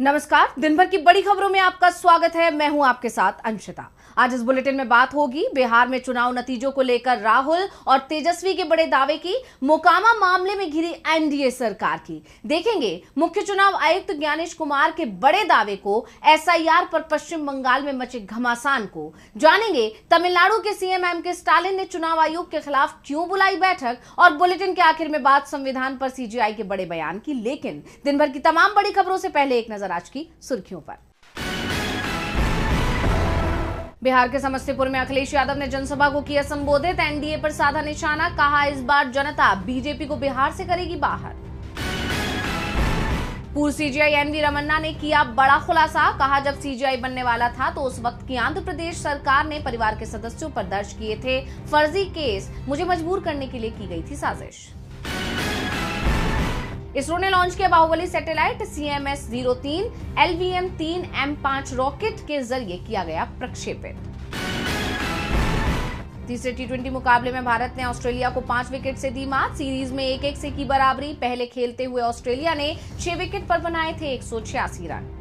नमस्कार, दिन भर की बड़ी खबरों में आपका स्वागत है। मैं हूं आपके साथ अंशिता। आज इस बुलेटिन में बात होगी बिहार में चुनाव नतीजों को लेकर राहुल और तेजस्वी के बड़े दावे की, मोकामा मामले में घिरी एनडीए सरकार की। देखेंगे मुख्य चुनाव आयुक्त ज्ञानेश कुमार के बड़े दावे को, एसआईआर पर पश्चिम बंगाल में मचे घमासान को। जानेंगे तमिलनाडु के सीएम एमके स्टालिन ने चुनाव आयोग के खिलाफ क्यों बुलाई बैठक, और बुलेटिन के आखिर में बात संविधान पर सीजेआई के बड़े बयान की। लेकिन दिन भर की तमाम बड़ी खबरों से पहले एक नजर आज की सुर्खियों पर। बिहार के समस्तीपुर में अखिलेश यादव ने जनसभा को किया संबोधित, एनडीए पर साधा निशाना, कहा इस बार जनता बीजेपी को बिहार से करेगी बाहर। पूर्व सीजीआई एनवी रमन्ना ने किया बड़ा खुलासा, कहा जब सीजीआई बनने वाला था तो उस वक्त की आंध्र प्रदेश सरकार ने परिवार के सदस्यों पर दर्ज किए थे फर्जी केस, मुझे मजबूर करने के लिए की गई थी साजिश। इसरो ने लॉन्च किया Baahubali satellite, CMS-03 LVM-3 M5 rocket के जरिए किया गया प्रक्षेपित। तीसरे T20 मुकाबले में भारत ने ऑस्ट्रेलिया को 5 विकेट से दी मात, सीरीज में 1-1 से की बराबरी। पहले खेलते हुए ऑस्ट्रेलिया ने 6 विकेट पर बनाए थे 186 रन।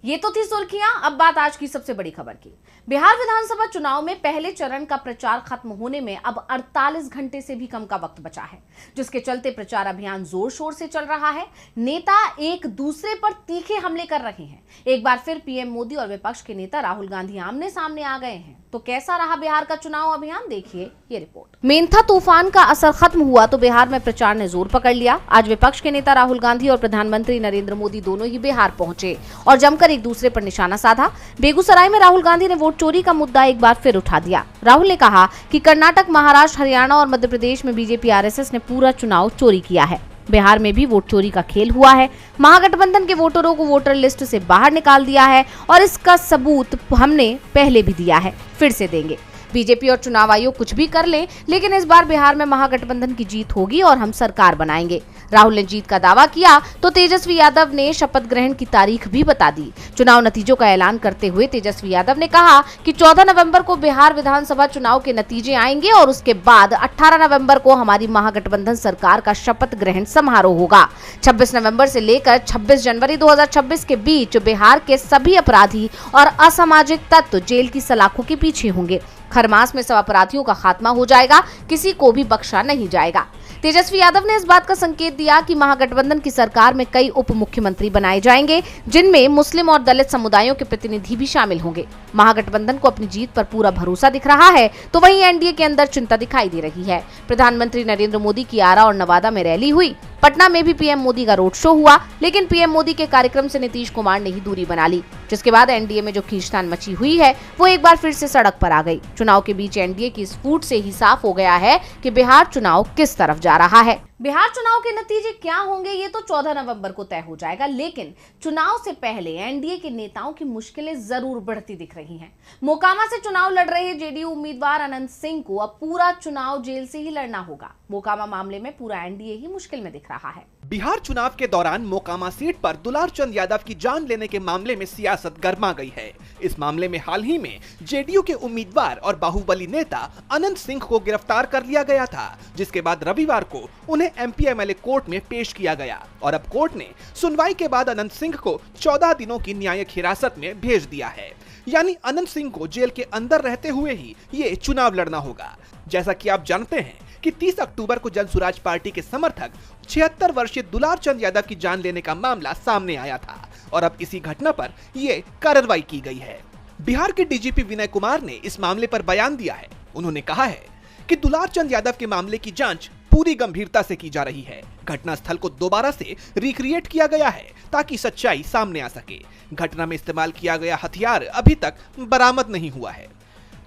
ये तो थी सुर्खियां, अब बात आज की सबसे बड़ी खबर की। बिहार विधानसभा चुनाव में पहले चरण का प्रचार खत्म होने में अब 48 घंटे से भी कम का वक्त बचा है, जिसके चलते प्रचार अभियान जोर शोर से चल रहा है। नेता एक दूसरे पर तीखे हमले कर रहे हैं। एक बार फिर पीएम मोदी और विपक्ष के नेता राहुल गांधी आमने सामने आ गए हैं। तो कैसा रहा बिहार का चुनाव अभियान, देखिए ये रिपोर्ट। मेंथा तूफान का असर खत्म हुआ तो बिहार में प्रचार ने जोर पकड़ लिया। आज विपक्ष के नेता राहुल गांधी और प्रधानमंत्री नरेंद्र मोदी दोनों ही बिहार पहुंचे और जमकर एक दूसरे पर निशाना साधा। बेगूसराय में राहुल गांधी ने वोट चोरी का मुद्दा एक बार फिर उठा दिया। राहुल ने कहा कि कर्नाटक, महाराष्ट्र, हरियाणा और मध्य प्रदेश में बीजेपी आरएसएस ने पूरा चुनाव चोरी किया है। बिहार में भी वोट चोरी का खेल हुआ है। महागठबंधन के वोटरों को वोटर लिस्ट से बाहर निकाल दिया है और इसका सबूत हमने पहले भी दिया है, फिर से देंगे। बीजेपी और चुनाव आयोग कुछ भी कर ले, लेकिन इस बार बिहार में महागठबंधन की जीत होगी और हम सरकार बनाएंगे। राहुल ने जीत का दावा किया तो तेजस्वी यादव ने शपथ ग्रहण की तारीख भी बता दी। चुनाव नतीजों का ऐलान करते हुए तेजस्वी यादव ने कहा कि 14 नवंबर को बिहार विधानसभा चुनाव के नतीजे आएंगे और उसके बाद 18 नवंबर को हमारी महागठबंधन सरकार का शपथ ग्रहण समारोह होगा। 26 नवंबर से लेकर 26 जनवरी 2026 के बीच बिहार के सभी अपराधी और असामाजिक तत्व जेल की सलाखों के पीछे होंगे। खरमास में सब अपराधियों का खात्मा हो जाएगा, किसी को भी बख्शा नहीं जाएगा। तेजस्वी यादव ने इस बात का संकेत दिया कि महागठबंधन की सरकार में कई उप मुख्यमंत्री बनाए जाएंगे, जिनमें मुस्लिम और दलित समुदायों के प्रतिनिधि भी शामिल होंगे। महागठबंधन को अपनी जीत पर पूरा भरोसा दिख रहा है, तो वहीं एनडीए के अंदर चिंता दिखाई दे रही है। प्रधानमंत्री नरेंद्र मोदी की आरा और नवादा में रैली हुई। पटना में भी पीएम मोदी का रोड शो हुआ, लेकिन पीएम मोदी के कार्यक्रम से नीतीश कुमार ने ही दूरी बना ली, जिसके बाद एनडीए में जो खींचतान मची हुई है वो एक बार फिर से सड़क पर आ गई। चुनाव के बीच एनडीए की इस फूट से ही साफ हो गया है कि बिहार चुनाव किस तरफ जा रहा है। बिहार चुनाव के नतीजे क्या होंगे ये तो 14 नवंबर को तय हो जाएगा, लेकिन चुनाव से पहले एनडीए के नेताओं की मुश्किलें जरूर बढ़ती दिख रही हैं। मोकामा से चुनाव लड़ रहे जेडीयू उम्मीदवार अनंत सिंह को अब पूरा चुनाव जेल से ही लड़ना होगा। मोकामा मामले में पूरा एनडीए ही मुश्किल में दिख रहा है। बिहार चुनाव के दौरान मोकामा सीट पर दुलारचंद यादव की जान लेने के मामले में सियासत गर्मा गई है। इस मामले में हाल ही में जेडीयू के उम्मीदवार और बाहुबली नेता अनंत सिंह को गिरफ्तार कर लिया गया था, जिसके बाद रविवार को उन्हें एमपीएमएलए कोर्ट में पेश किया गया और अब कोर्ट ने सुनवाई के बाद अनंत सिंह को 14 दिनों की न्यायिक हिरासत में भेज दिया है। यानी अनंत सिंह को जेल के अंदर रहते हुए ही ये चुनाव लड़ना होगा। जैसा कि आप जानते हैं कि 30 अक्टूबर को जन सुराज पार्टी के समर्थक 76 वर्षीय दुलारचंद यादव की जान लेने का मामला सामने आया था और अब इसी घटना पर ये कार्रवाई की गई है। बिहार के डीजीपी विनय कुमार ने इस मामले पर बयान दिया है। उन्होंने कहा है कि दुलारचंद यादव के मामले की जांच पूरी गंभीरता से की जा रही है। घटनास्थल को दोबारा से रिक्रिएट किया गया है ताकि सच्चाई सामने आ सके। घटना में इस्तेमाल किया गया हथियार अभी तक बरामद नहीं हुआ है।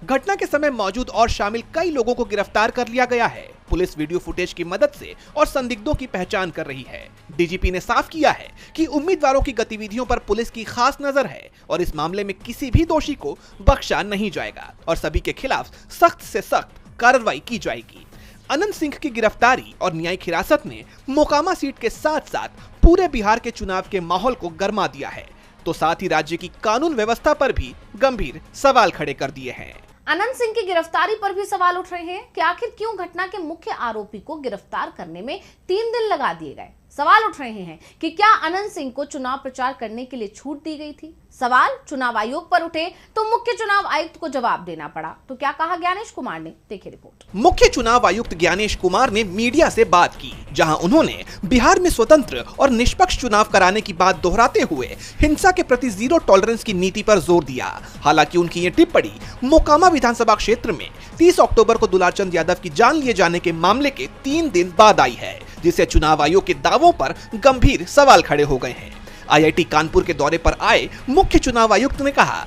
घटना के समय मौजूद और शामिल कई लोगों को गिरफ्तार कर लिया गया है। पुलिस वीडियो फुटेज की मदद से और संदिग्धों की पहचान कर रही है। डीजीपी ने साफ किया है कि उम्मीदवारों की गतिविधियों पर पुलिस की खास नजर है और इस मामले में किसी भी दोषी को बख्शा नहीं जाएगा और सभी के खिलाफ सख्त से सख्त कार्रवाई की जाएगी। अनंत सिंह की गिरफ्तारी और न्यायिक हिरासत ने मोकामा सीट के साथ साथ पूरे बिहार के चुनाव के माहौल को गर्मा दिया है, तो साथ ही राज्य की कानून व्यवस्था पर भी गंभीर सवाल खड़े कर दिए हैं। अनंत सिंह की गिरफ्तारी पर भी सवाल उठ रहे हैं कि आखिर क्यों घटना के मुख्य आरोपी को गिरफ्तार करने में 3 दिन लगा दिए गए। सवाल उठ रहे हैं कि क्या अनंत सिंह को चुनाव प्रचार करने के लिए छूट दी गई थी। सवाल चुनाव आयोग पर उठे तो मुख्य चुनाव आयुक्त को जवाब देना पड़ा। तो क्या कहा ज्ञानेश कुमार ने, देखिए रिपोर्ट। मुख्य चुनाव आयुक्त ज्ञानेश कुमार ने मीडिया से बात की, जहां उन्होंने बिहार में स्वतंत्र और निष्पक्ष चुनाव कराने की बात दोहराते हुए हिंसा के प्रति जीरो टॉलरेंस की नीति पर जोर दिया। हालांकि उनकी ये टिप्पणी मोकामा विधानसभा क्षेत्र में 30 अक्टूबर को दुलारचंद यादव की जान लिए जाने के मामले के 3 दिन बाद आई है, जिससे चुनाव आयोग के दावों पर गंभीर सवाल खड़े हो गए हैं। आईआईटी कानपुर के दौरे पर आए मुख्य चुनाव आयुक्त ने कहा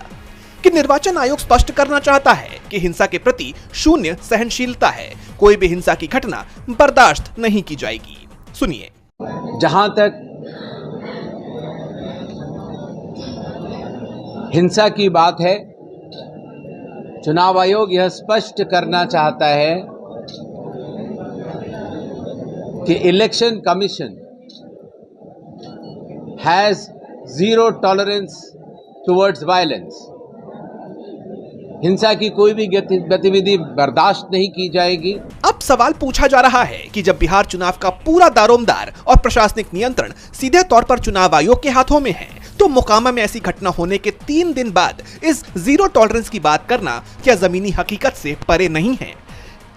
कि निर्वाचन आयोग स्पष्ट करना चाहता है कि हिंसा के प्रति शून्य सहनशीलता है, कोई भी हिंसा की घटना बर्दाश्त नहीं की जाएगी। सुनिए। जहां तक हिंसा की बात है, चुनाव आयोग यह स्पष्ट करना चाहता है कि election commission has zero tolerance towards violence। हिंसा की कोई भी गतिविधि बर्दाश्त नहीं की जाएगी। अब सवाल पूछा जा रहा है कि जब बिहार चुनाव का पूरा दारोमदार और प्रशासनिक नियंत्रण सीधे तौर पर चुनाव आयोग के हाथों में है, तो मोकामा में ऐसी घटना होने के 3 दिन बाद इस जीरो टॉलरेंस की बात करना क्या जमीनी हकीकत से परे नहीं है।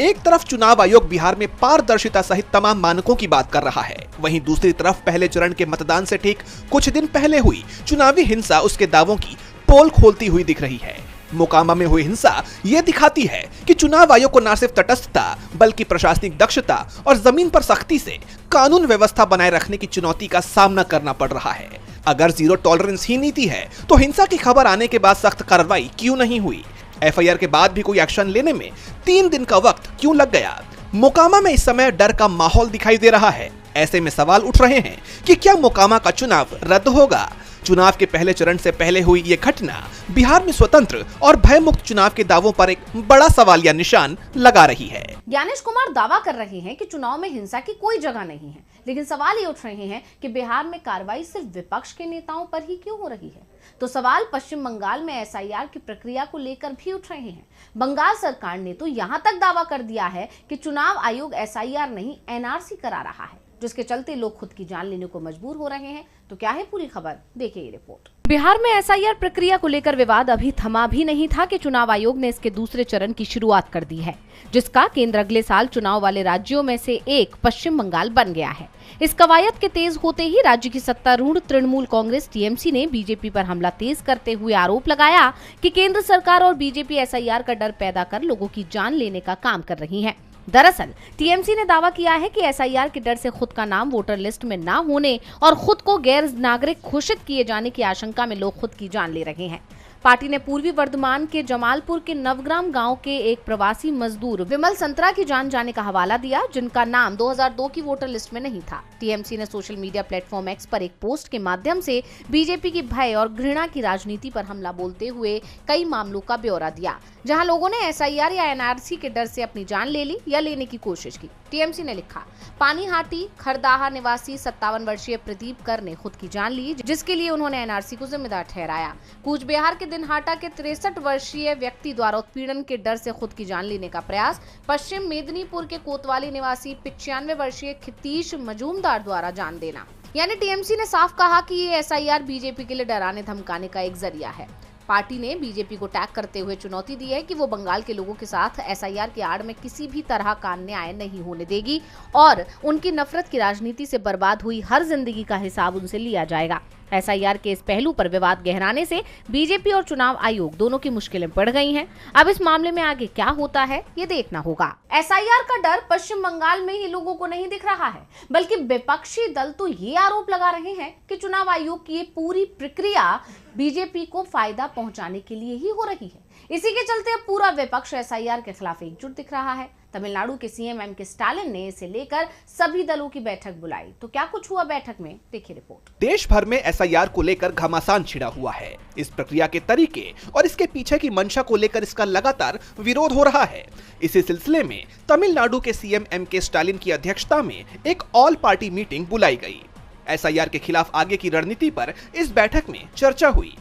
एक तरफ चुनाव आयोग बिहार में पारदर्शिता सहित तमाम मानकों की बात कर रहा है, वहीं दूसरी तरफ पहले चरण के मतदान से ठीक कुछ दिन पहले हुई चुनावी हिंसा उसके दावों की पोल खोलती हुई दिख रही है। मोकामा में हुई हिंसा ये दिखाती है कि चुनाव आयोग को न सिर्फ तटस्थता बल्कि प्रशासनिक दक्षता और जमीन पर सख्ती से कानून व्यवस्था बनाए रखने की चुनौती का सामना करना पड़ रहा है। अगर जीरो टॉलरेंस ही नीति है तो हिंसा की खबर आने के बाद सख्त कार्रवाई क्यों नहीं हुई? एफआईआर के बाद भी कोई एक्शन लेने में 3 दिन का वक्त क्यों लग गया? मोकामा में इस समय डर का माहौल दिखाई दे रहा है। ऐसे में सवाल उठ रहे हैं कि क्या मोकामा का चुनाव रद्द होगा? चुनाव के पहले चरण से पहले हुई ये घटना बिहार में स्वतंत्र और भयमुक्त चुनाव के दावों पर एक बड़ा सवालिया निशान लगा रही है। ज्ञानेश कुमार दावा कर रहे हैं कि चुनाव में हिंसा की कोई जगह नहीं है, लेकिन सवाल ये उठ रहे हैं कि बिहार में कार्रवाई सिर्फ विपक्ष के नेताओं पर ही क्यों हो रही है। तो सवाल पश्चिम बंगाल में एसआईआर की प्रक्रिया को लेकर भी उठ रहे हैं। बंगाल सरकार ने तो यहां तक दावा कर दिया है कि चुनाव आयोग एसआईआर नहीं एनआरसी करा रहा है, जिसके चलते लोग खुद की जान लेने को मजबूर हो रहे हैं। तो क्या है पूरी खबर, देखिए ये रिपोर्ट। बिहार में एसआईआर प्रक्रिया को लेकर विवाद अभी थमा भी नहीं था कि चुनाव आयोग ने इसके दूसरे चरण की शुरुआत कर दी है, जिसका केंद्र अगले साल चुनाव वाले राज्यों में से एक पश्चिम बंगाल बन गया है। इस कवायद के तेज होते ही राज्य की सत्तारूढ़ तृणमूल कांग्रेस टीएमसी ने बीजेपी पर हमला तेज करते हुए आरोप लगाया कि केंद्र सरकार और बीजेपी एसआईआर का डर पैदा कर लोगों की जान लेने का काम कर रही है। दरअसल टीएमसी ने दावा किया है कि एसआईआर के डर से खुद का नाम वोटर लिस्ट में ना होने और खुद को गैर नागरिक घोषित किए जाने की आशंका में लोग खुद की जान ले रहे हैं। पार्टी ने पूर्वी वर्धमान के जमालपुर के नवग्राम गांव के एक प्रवासी मजदूर विमल संतरा की जान जाने का हवाला दिया, जिनका नाम 2002 की वोटर लिस्ट में नहीं था। टीएमसी ने सोशल मीडिया प्लेटफॉर्म एक्स पर एक पोस्ट के माध्यम से बीजेपी की भय और घृणा की राजनीति पर हमला बोलते हुए कई मामलों का ब्यौरा दिया, जहां लोगों ने एसआईआर या एनआरसी के डर से अपनी जान ले ली या लेने की कोशिश की। टीएमसी ने लिखा, पानीहाटी खरदाहा निवासी 57 वर्षीय प्रदीप कर ने खुद की जान ली, जिसके लिए उन्होंने एनआरसी को जिम्मेदार ठहराया। कूच बिहार के दिनहाटा के 63 वर्षीय व्यक्ति द्वारा उत्पीड़न के डर से खुद की जान लेने का प्रयास। पश्चिम मेदिनीपुर के कोतवाली निवासी 95 वर्षीय खितीश मजूमदार द्वारा जान देना। यानी टीएमसी ने साफ कहा कि ये एसआईआर बीजेपी के लिए डराने धमकाने का एक जरिया है। पार्टी ने बीजेपी को टैग करते हुए चुनौती दी है कि वो बंगाल के लोगों के साथ एसआईआर की आड़ में किसी भी तरह का न्याय नहीं होने देगी और उनकी नफरत की राजनीति से बर्बाद हुई हर जिंदगी का हिसाब उनसे लिया जाएगा। एसआईआर के इस पहलू पर विवाद गहराने से बीजेपी और चुनाव आयोग दोनों की मुश्किलें बढ़ गई हैं। अब इस मामले में आगे क्या होता है ये देखना होगा। एसआईआर का डर पश्चिम बंगाल में ही लोगों को नहीं दिख रहा है, बल्कि विपक्षी दल तो ये आरोप लगा रहे हैं कि चुनाव आयोग की ये पूरी प्रक्रिया बीजेपी को फायदा पहुंचाने के लिए ही हो रही है। इसी के चलते अब पूरा विपक्ष एसआईआर के खिलाफ एकजुट दिख रहा है। तमिलनाडु के सीएम एम.के. स्टालिन ने इसे लेकर सभी दलों की बैठक बुलाई। तो क्या कुछ हुआ बैठक में, देखिए रिपोर्ट। देश भर में एसआईआर को लेकर घमासान छिड़ा हुआ है। इस प्रक्रिया के तरीके और इसके पीछे की मंशा को लेकर इसका लगातार विरोध हो रहा है। इसी सिलसिले में तमिलनाडु के सीएम एम.के. स्टालिन की अध्यक्षता में एक ऑल पार्टी मीटिंग बुलाई गई। एसआईआर के खिलाफ आगे की रणनीति पर इस बैठक में चर्चा हुई।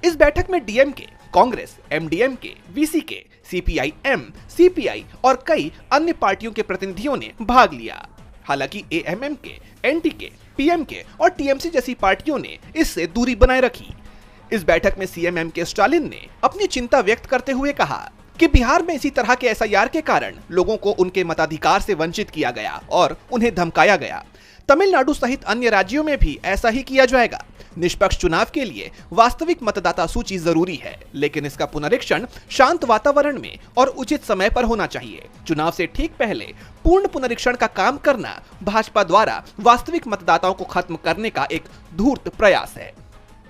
इस बैठक में DMK, Congress, MDMK, VCK, CPI M, CPI और कई अन्य पार्टियों के प्रतिनिधियों ने भाग लिया। हालांकि एएमएमके, एनटीके, पीएमके और टीएमसी जैसी पार्टियों ने इससे दूरी बनाए रखी। इस बैठक में सीएम एम.के. स्टालिन ने अपनी चिंता व्यक्त करते हुए कहा कि बिहार में इसी तरह के एसआईआर के कारण लोगों को उनके मताधिकार से वंचित किया गया और उन्हें धमकाया गया। तमिलनाडु सहित अन्य राज्यों में भी ऐसा ही किया जाएगा। निष्पक्ष चुनाव के लिए वास्तविक मतदाता सूची जरूरी है, लेकिन इसका पुनरीक्षण शांत वातावरण में और उचित समय पर होना चाहिए। चुनाव से ठीक पहले पूर्ण पुनरीक्षण का काम करना भाजपा द्वारा वास्तविक मतदाताओं को खत्म करने का एक धूर्त प्रयास है।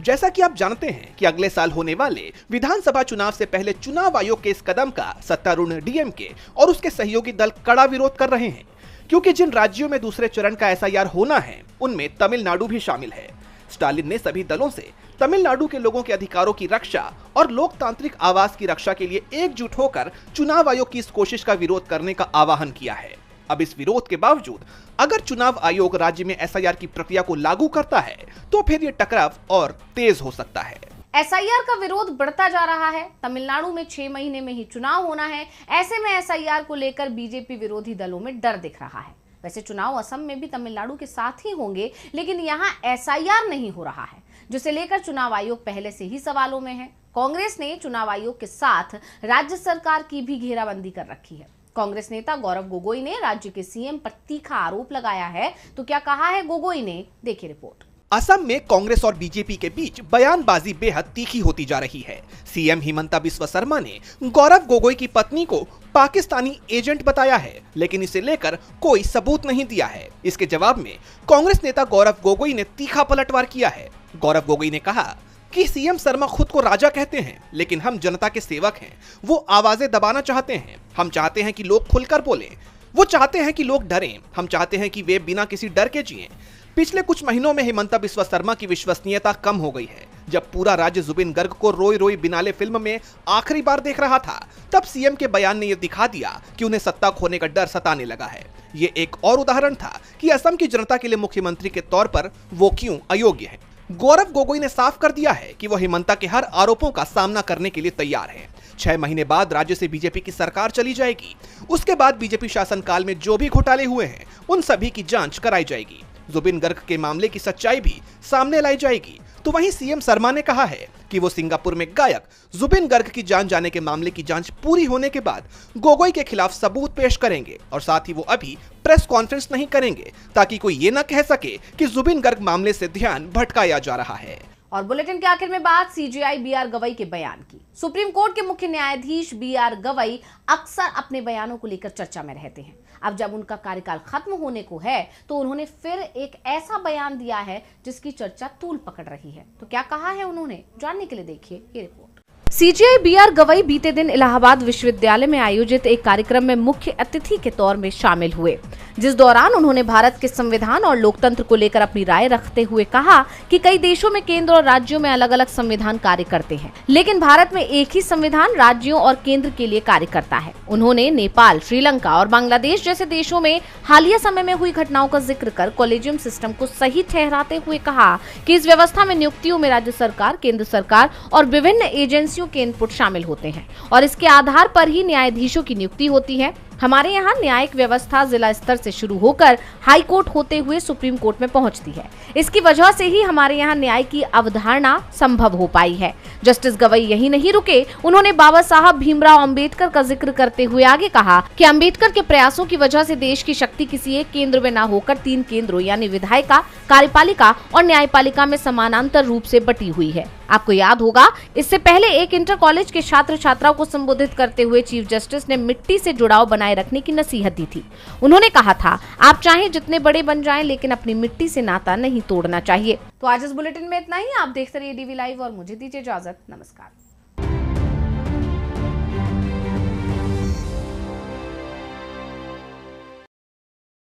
जैसा कि आप जानते हैं कि अगले साल होने वाले विधानसभा चुनाव से पहले चुनाव आयोग के इस कदम का सत्तारूढ़ डीएमके और उसके सहयोगी दल कड़ा विरोध कर रहे हैं, क्योंकि जिन राज्यों में दूसरे चरण का एसआईआर होना है उनमें तमिलनाडु भी शामिल है। स्टालिन ने सभी दलों से तमिलनाडु के लोगों के अधिकारों की रक्षा और लोकतांत्रिक आवाज की रक्षा के लिए एकजुट होकर चुनाव आयोग की इस कोशिश का विरोध करने का आह्वान किया है। अब इस विरोध के बावजूद अगर चुनाव आयोग राज्य में एसआईआर की प्रक्रिया को लागू करता है तो फिर ये टकराव और तेज हो सकता है। एसआईआर का विरोध बढ़ता जा रहा है। तमिलनाडु में 6 महीने में ही चुनाव होना है। ऐसे में एसआईआर को लेकर बीजेपी विरोधी दलों में डर दिख रहा है। वैसे चुनाव असम में भी तमिलनाडु के साथ ही होंगे, लेकिन यहाँ एसआईआर नहीं हो रहा है, जिसे लेकर चुनाव आयोग पहले से ही सवालों में है। कांग्रेस ने चुनाव आयोग के साथ राज्य सरकार की भी घेराबंदी कर रखी है। कांग्रेस नेता गौरव गोगोई ने राज्य के सीएम पर तीखा आरोप लगाया है। तो क्या कहा है गोगोई ने, देखिए रिपोर्ट। असम में कांग्रेस और बीजेपी के बीच बयानबाजी बेहद तीखी होती जा रही है। सीएम हिमंता बिस्वा शर्मा ने गौरव गोगोई की पत्नी को पाकिस्तानी एजेंट बताया है, लेकिन इसे लेकर कोई सबूत नहीं दिया है। इसके जवाब में कांग्रेस नेता गौरव गोगोई ने तीखा पलटवार किया है। गौरव गोगोई ने कहा कि सीएम शर्मा खुद को राजा कहते हैं, लेकिन हम जनता के सेवक हैं। वो आवाजें दबाना चाहते हैं। हम चाहते हैं कि लोग खुलकर बोलें। वो चाहते हैं कि लोग डरें। हम चाहते हैं कि वे बिना किसी डर के जिएं। पिछले कुछ महीनों में हिमंता बिस्वा शर्मा की विश्वसनीयता कम हो गई है। जब पूरा राज्य जुबिन गर्ग को रोई रोई बिनाले फिल्म में आखिरी बार देख रहा था, तब सीएम के बयान ने यह दिखा दिया कि उन्हें सत्ता खोने का डर सताने लगा है। ये एक और उदाहरण था कि असम की जनता के लिए मुख्यमंत्री के तौर पर वो क्यों अयोग्य है। गौरव गोगोई ने साफ कर दिया है कि वो हिमंता के हर आरोपों का सामना करने के लिए तैयार है। 6 महीने बाद राज्य से बीजेपी की सरकार चली जाएगी। उसके बाद बीजेपी शासनकाल में जो भी घोटाले हुए हैं उन सभी की जांच कराई जाएगी। जुबिन गर्ग के मामले की सच्चाई भी सामने लाई जाएगी। तो वहीं सीएम शर्मा ने कहा है कि वो सिंगापुर में गायक जुबिन गर्ग की जान जाने के मामले की जांच पूरी होने के बाद गोगोई के खिलाफ सबूत पेश करेंगे, और साथ ही वो अभी प्रेस कॉन्फ्रेंस नहीं करेंगे ताकि कोई ये न कह सके कि जुबिन गर्ग मामले से ध्यान भटकाया जा रहा है। और बुलेटिन के आखिर में बात सीजेआई बी.आर. गवई के बयान की। सुप्रीम कोर्ट के मुख्य न्यायाधीश बी.आर. गवई अक्सर अपने बयानों को लेकर चर्चा में रहते हैं। अब जब उनका कार्यकाल खत्म होने को है तो उन्होंने फिर एक ऐसा बयान दिया है जिसकी चर्चा तूल पकड़ रही है। तो क्या कहा है उन्होंने, जानने के लिए देखिए ये रिपोर्ट। CJI B R. गवई बीते दिन इलाहाबाद विश्वविद्यालय में आयोजित एक कार्यक्रम में मुख्य अतिथि के तौर में शामिल हुए, जिस दौरान उन्होंने भारत के संविधान और लोकतंत्र को लेकर अपनी राय रखते हुए कहा कि कई देशों में केंद्र और राज्यों में अलग अलग संविधान कार्य करते हैं, लेकिन भारत में एक ही संविधान राज्यों और केंद्र के लिए कार्य करता है। उन्होंने नेपाल, श्रीलंका और बांग्लादेश जैसे देशों में हालिया समय में हुई घटनाओं का जिक्र कर कॉलेजियम सिस्टम को सही ठहराते हुए कहा कि इस व्यवस्था में नियुक्तियों में राज्य सरकार, केंद्र सरकार और विभिन्न एजेंसियों के इनपुट शामिल होते हैं और इसके आधार पर ही न्यायाधीशों की नियुक्ति होती है। हमारे यहाँ न्यायिक व्यवस्था जिला स्तर से शुरू होकर हाई कोर्ट होते हुए सुप्रीम कोर्ट में पहुँचती है। इसकी वजह से ही हमारे यहाँ न्याय की अवधारणा संभव हो पाई है। जस्टिस गवई यही नहीं रुके, उन्होंने बाबा साहब भीमराव अंबेडकर का जिक्र करते हुए आगे कहा कि अंबेडकर के प्रयासों की वजह से देश की शक्ति किसी एक केंद्र में न होकर 3 केंद्रों यानी विधायिका, कार्यपालिका और न्यायपालिका में समानांतर रूप से बटी हुई है। आपको याद होगा, इससे पहले एक इंटर कॉलेज के छात्र छात्राओं को संबोधित करते हुए चीफ जस्टिस ने मिट्टी से जुड़ाव बनाए रखने की नसीहत दी थी। उन्होंने कहा था, आप चाहे जितने बड़े बन जाएं, लेकिन अपनी मिट्टी से नाता नहीं तोड़ना चाहिए। तो आज इस बुलेटिन में इतना ही। आप देखते रहिए डीवी लाइव और मुझे दीजिए इजाजत। नमस्कार।